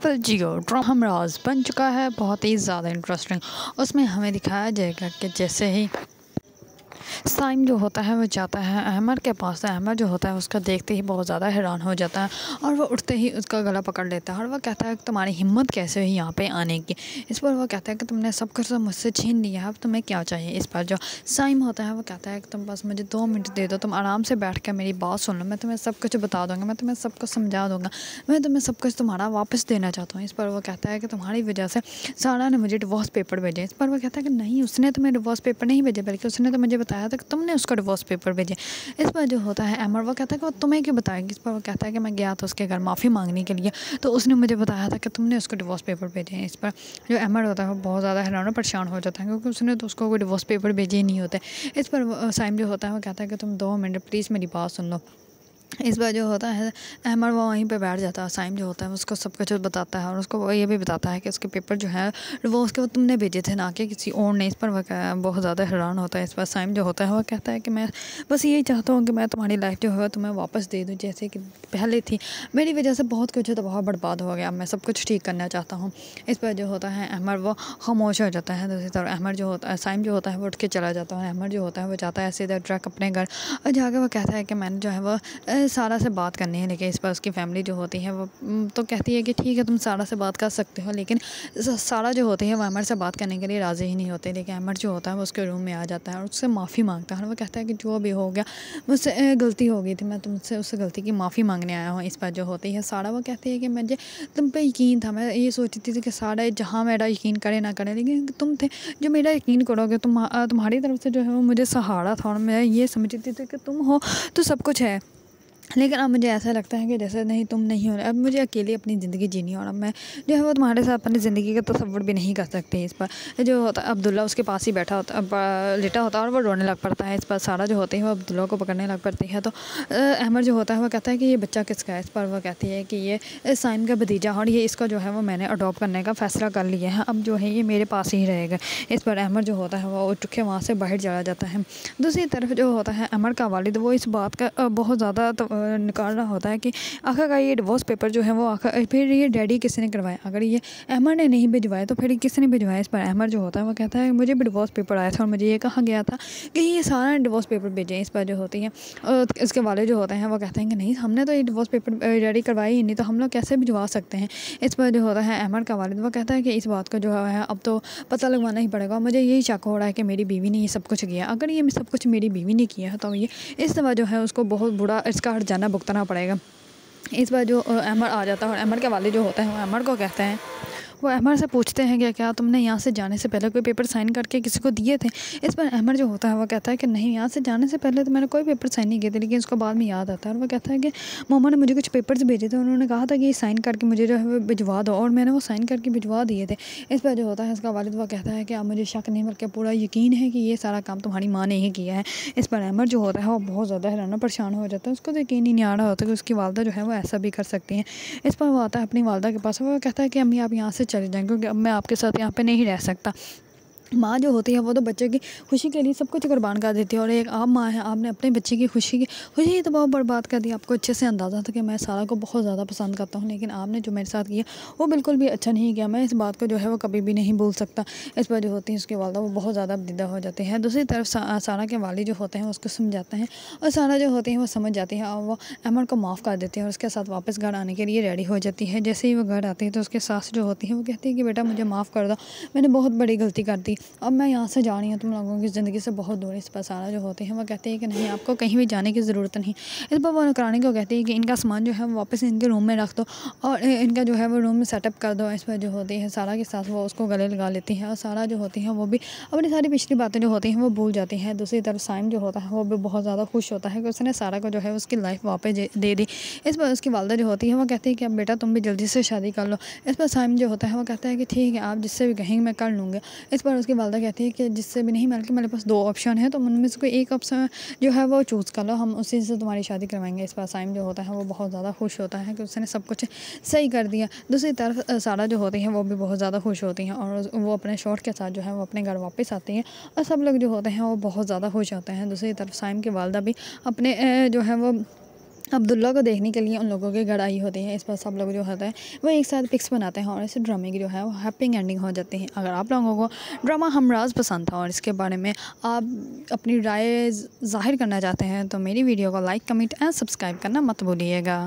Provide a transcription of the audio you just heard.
Triple जियो हमराज बन चुका है, बहुत ही ज़्यादा इंटरेस्टिंग। उसमें हमें दिखाया जाएगा कि जैसे ही साइम जो होता है वो जाता है अहमद के पास। अहमद जो होता है उसका देखते ही बहुत ज़्यादा हैरान हो जाता है और वो उठते ही उसका गला पकड़ लेता है और वो कहता है कि तुम्हारी हिम्मत कैसे हुई यहाँ पे आने की। इस पर वो कहता है कि तुमने सब कुछ मुझसे छीन लिया है, अब तुम्हें क्या चाहिए। इस पर जो साइम होता है वो कहता है कि तुम बस मुझे 2 मिनट दे दो, तुम आराम से बैठ कर मेरी बात सुन लो, मैं तुम्हें सब कुछ बता दूँगा, मैं तुम्हें सब कुछ समझा दूँगा, मैं तुम्हें सब कुछ तुम्हारा वापस देना चाहता हूँ। इस पर वो कहता है कि तुम्हारी वजह से सारा ने मुझे डिवोर्स पेपर भेजे। इस पर वो कहता है कि नहीं, उसने तुम्हें डिवोर्स पेपर नहीं भेजे, बल्कि उसने तो मुझे बताया था कि तुमने उसका डिवोर्स पेपर भेजे। इस पर जो होता है अमर वो कहता है कि वो तुम्हें क्यों बताएगी। इस पर वो कहता है कि मैं गया था उसके घर माफ़ी मांगने के लिए, तो उसने मुझे बताया था कि तुमने उसको डिवोर्स पेपर भेजे हैं। इस पर जो अमर होता है वो बहुत ज़्यादा हैरान और परेशान हो जाता है, क्योंकि उसने तो उसको कोई डिवोर्स पेपर भेजे ही नहीं होते। इस पर साइम जो होता है वो कहता है कि तुम 2 मिनट प्लीज़ मेरी बात सुन लो। इस बार जो होता है अहमद वो वहीं पे बैठ जाता है। साइम जो होता है उसको सब कुछ बताता है और उसको वो ये भी बताता है कि उसके पेपर जो है वो उसके वो तुमने भेजे थे, ना कि किसी और ने। इस पर वह बहुत ज़्यादा हैरान होता है। इस पर साइम जो होता है वो कहता है कि मैं बस यही चाहता हूँ कि मैं तुम्हारी लाइफ जो है तुम्हें वापस दे दूँ जैसे कि पहले थी। मेरी वजह से बहुत कुछ तबाह बर्बाद हो गया, मैं सब कुछ ठीक करना चाहता हूँ। इस पर जो होता है अहमद वो खामोश हो जाता है। दूसरी तरफ अहमद जो होता है साइम जो होता है वो उठ के चला जाता है। अहमद जो होता है वो जाता है सीधा ट्रक अपने घर और जाकर वो कहता है कि मैंने जो है वो सारा से बात करनी है। लेकिन इस पर उसकी फैमिली जो होती है वो तो कहती है कि ठीक है तुम सारा से बात कर सकते हो, लेकिन सारा जो होती है वो अमर से बात करने के लिए राज़ी ही नहीं होते। लेकिन अमर जो होता है वो उसके रूम में आ जाता है और उससे माफ़ी मांगता है और वो कहता है कि जो भी हो गया मुझसे गलती हो गई थी, मैं तुमसे उस गलती की माफ़ी मांगने आया हूँ। इस पर जो होती है सारा वो कहती है कि मुझे तुम पे यकीन था, मैं ये सोचती थी कि सारा जहाँ मेरा यकीन करे ना करे, लेकिन तुम थे जो मेरा यकीन करोगे। तुम्हारी तरफ से जो है वो मुझे सहारा था और मैं ये समझती थी कि तुम हो तो सब कुछ है। लेकिन अब मुझे ऐसा लगता है कि जैसे नहीं तुम नहीं हो, अब मुझे अकेली अपनी ज़िंदगी जीनी है और अब मैं जो है वो तुम्हारे साथ अपनी ज़िंदगी का तसव्वुर भी नहीं कर सकती। इस पर जो होता है अब्दुल्ला उसके पास ही बैठा होता लेटा होता है और वो रोने लग पड़ता है। इस पर सारा जो होती है वो अब्दुल्ला को पकड़ने लग पड़ती है। तो अहमद जो होता है वो कहता है कि ये बच्चा किसका है। इस पर वो कहती है कि ये साइम का भतीजा और ये इसका जो है वो मैंने अडॉप्ट करने का फ़ैसला कर लिया है, अब जो है ये मेरे पास ही रहेगा। इस पर अहमद जो होता है वो उठ के वहाँ से बाहर चला जाता है। दूसरी तरफ जो होता है अमर का वालिद वो इस बात का बहुत ज़्यादा निकाल रहा होता है कि आखिरकार ये डिवोर्स पेपर जो है वो आखिर फिर ये डैडी किसने करवाया, अगर ये अहमद ने नहीं भिजवाया तो फिर किसने भिजवाया। इस पर अहमद जो होता है वो कहता है मुझे भी डिवोर्स पेपर आया था और मुझे ये कहा गया था कि ये सारा डिवोर्स पेपर भेजें। इस पर जो होती है इसके वाले जो होते हैं वो कहते हैं कि नहीं, हमने तो ये डिवोर्स पेपर डैडी करवाई ही नहीं, तो हम लोग कैसे भिजवा सकते हैं। इस पर जो होता है अहमद का वालिद वो कहता है कि इस बात को जो है अब तो पता लगवाना ही पड़ेगा। मुझे यही शक हो रहा है कि मेरी बीवी ने ये सब कुछ किया, अगर ये सब कुछ मेरी बीवी ने किया है तो ये इस दफ़ा जो है उसको बहुत बुरा इसका हर्जाना भुगतना पड़ेगा। इस बार जो अमर आ जाता है और अमर के वाले जो होते हैं वो अमर को कहते हैं, वो अमर से पूछते हैं कि क्या तुमने यहाँ से जाने से पहले कोई पेपर साइन करके किसी को दिए थे। इस पर अमर जो होता है वो कहता है कि नहीं, यहाँ से जाने से पहले तो मैंने कोई पेपर साइन नहीं किए थे, लेकिन उसको बाद में याद आता है और वो कहता है कि मोमा ने मुझे कुछ पेपर्स भेजे थे, उन्होंने कहा था कि ये साइन करके मुझे जो है वो भिजवा दो, और मैंने वो साइन करके भिजवा दिए थे। इस पर जो होता है इसका वालिद वो कहता है कि आप मुझे शक नहीं बल्कि पूरा यकीन है कि ये सारा काम तुम्हारी माँ ने ही किया है। इस पर अमर जो होता है वो बहुत ज़्यादा हैरान परेशान हो जाता है, उसको तो यकीन ही नहीं आ रहा होता कि उसकी वालदा जो है वो ऐसा भी कर सकती हैं। इस पर वो आता है अपनी वालदा के पास, वो कहता है कि अम्मी आप यहाँ से चले जाएँ, क्योंकि अब मैं आपके साथ यहाँ पे नहीं रह सकता। माँ जो होती है वो तो बच्चे की खुशी के लिए सब कुछ कुर्बान कर देती है, और एक आप माँ है, आपने अपने बच्चे की खुशी तो बहुत बर्बाद कर दी। आपको अच्छे से अंदाज़ा था कि मैं सारा को बहुत ज़्यादा पसंद करता हूँ, लेकिन आपने जो मेरे साथ किया वो बिल्कुल भी अच्छा नहीं किया, मैं इस बात को जो है वो कभी भी नहीं भूल सकता। इस पर जो होती है उसकी वालदा वो बहुत ज़्यादा बदीदा हो जाती है। दूसरी तरफ सारा के वालिद जो होते हैं उसको समझाते हैं और सारा जो होती है वो समझ जाती है और वो अमर को माफ़ कर देती है और उसके साथ वापस घर आने के लिए रेडी हो जाती है। जैसे ही वो घर आती है तो उसके सास जो होती है वो कहती है कि बेटा मुझे माफ़ कर दो, मैंने बहुत बड़ी गलती कर दी, अब मैं यहाँ से जा रही हूँ तुम लोगों की ज़िंदगी से बहुत दूर। इस पर सारा जो होते हैं वो कहते हैं कि नहीं, आपको कहीं भी जाने की ज़रूरत नहीं। इस पर वो नौकरानी को कहती है कि इनका सामान जो है वो वापस इनके रूम में रख दो और इनका जो है वो रूम में सेटअप कर दो। इस पर जो होती है सारा के साथ वो उसको गले लगा लेती है और सारा जो होती है वो भी अपनी सारी पिछली बातें जो होती हैं वो भूल जाती हैं। दूसरी तरफ साइम जो होता है वो भी बहुत ज़्यादा खुश होता है कि उसने सारा को जो है उसकी लाइफ वापस दे दी। इस पर उसकी वालदा जो होती है वो कहती है कि अब बेटा तुम भी जल्दी से शादी कर लो। इस पर साइम जो होता है वो कहता है कि ठीक है, आप जिससे भी कहेंगे मैं कर लूँगा। इस पर उसकी वालदा कहती है कि जिससे भी नहीं, बल्कि मेरे पास 2 ऑप्शन है, तो उनमें से कोई एक ऑप्शन जो है वो चूज़ कर लो, हम उसी से तुम्हारी शादी करवाएंगे। इस पर साइम जो होता है वो बहुत ज़्यादा खुश होता है कि उसने सब कुछ सही कर दिया। दूसरी तरफ सारा जो होती है वो भी बहुत ज़्यादा खुश होती हैं और वो अपने शॉर्ट के साथ जो है वो अपने घर वापस आती हैं और सब लोग जो होते हैं वो बहुत ज़्यादा खुश होते हैं। दूसरी तरफ साइम की वालदा भी अपने जो है वो अब्दुल्ला को देखने के लिए उन लोगों के घर आई होती है। इस पर सब लोग जो होता है वो एक साथ पिक्स बनाते हैं और इस ड्रामे की जो है वो हैप्पी एंडिंग हो जाती है। अगर आप लोगों को ड्रामा हमराज पसंद था और इसके बारे में आप अपनी राय ज़ाहिर करना चाहते हैं तो मेरी वीडियो को लाइक, कमेंट एंड सब्सक्राइब करना मत भूलिएगा।